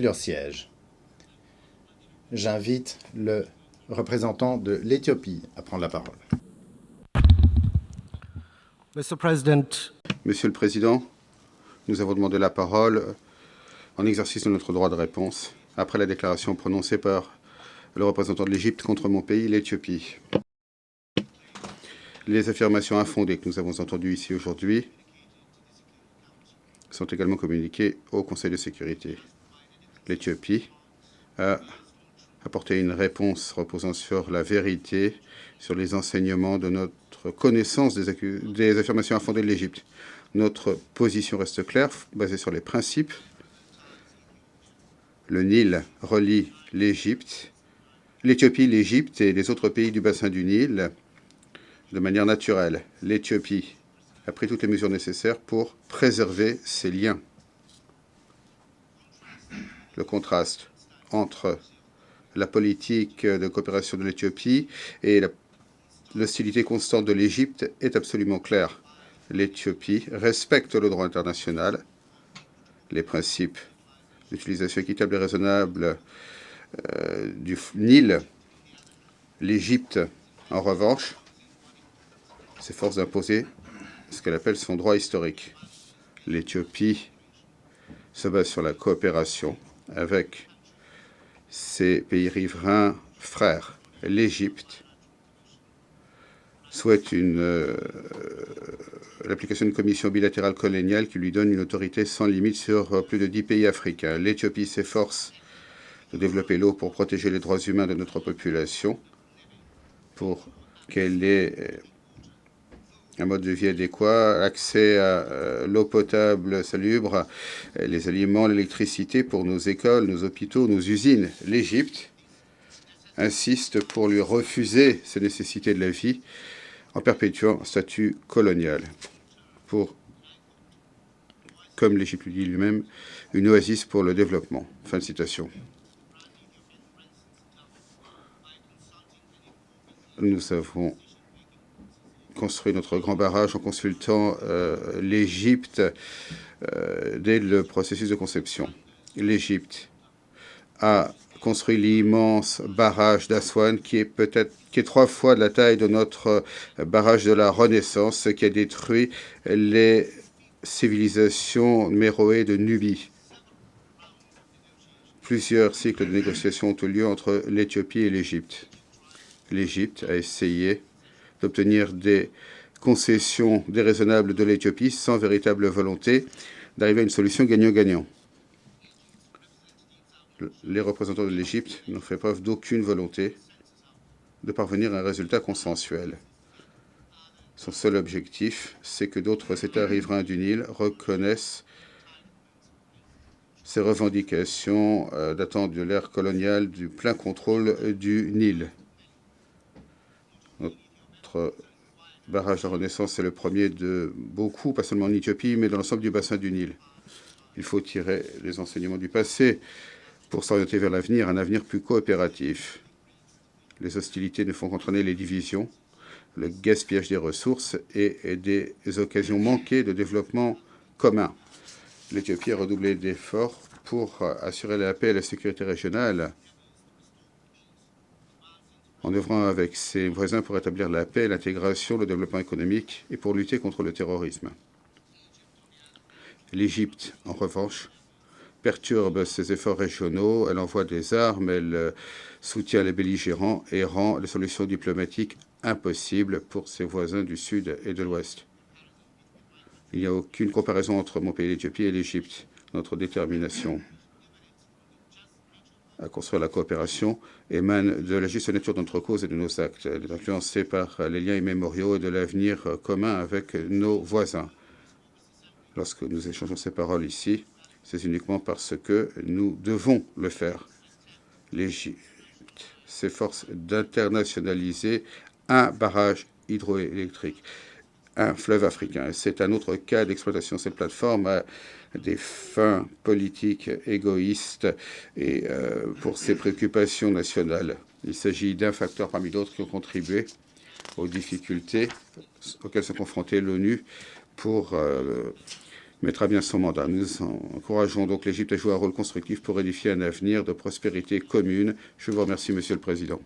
leur siège. J'invite le représentant de l'Éthiopie à prendre la parole. Mr. President, Monsieur le Président, nous avons demandé la parole en exercice de notre droit de réponse après la déclaration prononcée par le représentant de l'Égypte contre mon pays, l'Éthiopie. Les affirmations infondées que nous avons entendues ici aujourd'hui sont également communiquées au Conseil de sécurité. L'Éthiopie a apporté une réponse reposant sur la vérité, sur les enseignements de notre connaissance des affirmations infondées de l'Égypte. Notre position reste claire, basée sur les principes. Le Nil relie l'Éthiopie, l'Égypte et les autres pays du bassin du Nil de manière naturelle. L'Éthiopie a pris toutes les mesures nécessaires pour préserver ces liens. Le contraste entre la politique de coopération de l'Éthiopie et l'hostilité constante de l'Égypte est absolument clair. L'Éthiopie respecte le droit international, les principes d'utilisation équitable et raisonnable du Nil. L'Égypte, en revanche, s'efforce d'imposer ce qu'elle appelle son droit historique. L'Éthiopie se base sur la coopération avec ses pays riverains frères. L'Égypte souhaite l'application d'une commission bilatérale coloniale qui lui donne une autorité sans limite sur plus de 10 pays africains. L'Éthiopie s'efforce de développer l'eau pour protéger les droits humains de notre population, pour qu'elle ait un mode de vie adéquat, accès à l'eau potable salubre, les aliments, l'électricité pour nos écoles, nos hôpitaux, nos usines. L'Égypte insiste pour lui refuser ces nécessités de la vie en perpétuant un statut colonial pour, comme l'Égypte le dit lui-même, une oasis pour le développement. Fin de citation. Nous avons construit notre grand barrage en consultant l'Égypte dès le processus de conception. L'Égypte a construit l'immense barrage d'Aswan qui est 3 fois de la taille de notre barrage de la Renaissance, ce qui a détruit les civilisations méroé de Nubie. Plusieurs cycles de négociations ont eu lieu entre l'Éthiopie et l'Égypte. L'Égypte a essayé d'obtenir des concessions déraisonnables de l'Éthiopie sans véritable volonté d'arriver à une solution gagnant-gagnant. Les représentants de l'Égypte n'ont fait preuve d'aucune volonté de parvenir à un résultat consensuel. Son seul objectif, c'est que d'autres États riverains du Nil reconnaissent ces revendications datant de l'ère coloniale du plein contrôle du Nil. Notre barrage de Renaissance est le premier de beaucoup, pas seulement en Éthiopie, mais dans l'ensemble du bassin du Nil. Il faut tirer les enseignements du passé pour s'orienter vers l'avenir, un avenir plus coopératif. Les hostilités ne font qu'entraîner les divisions, le gaspillage des ressources et des occasions manquées de développement commun. L'Éthiopie a redoublé d'efforts pour assurer la paix et la sécurité régionale en œuvrant avec ses voisins pour établir la paix, l'intégration, le développement économique et pour lutter contre le terrorisme. L'Égypte, en revanche, perturbe ses efforts régionaux, elle envoie des armes, elle soutient les belligérants et rend les solutions diplomatiques impossibles pour ses voisins du Sud et de l'Ouest. Il n'y a aucune comparaison entre mon pays, l'Éthiopie, et l'Égypte. Notre détermination à construire la coopération émane de la juste nature de notre cause et de nos actes. Elle est influencée par les liens immémoriaux et de l'avenir commun avec nos voisins. Lorsque nous échangeons ces paroles ici, c'est uniquement parce que nous devons le faire. L'Égypte s'efforce d'internationaliser un barrage hydroélectrique, un fleuve africain. C'est un autre cas d'exploitation. Cette plateforme a des fins politiques égoïstes et pour ses préoccupations nationales. Il s'agit d'un facteur parmi d'autres qui ont contribué aux difficultés auxquelles s'est confrontée l'ONU pour mettra bien son mandat. Nous encourageons donc l'Égypte à jouer un rôle constructif pour édifier un avenir de prospérité commune. Je vous remercie, Monsieur le Président.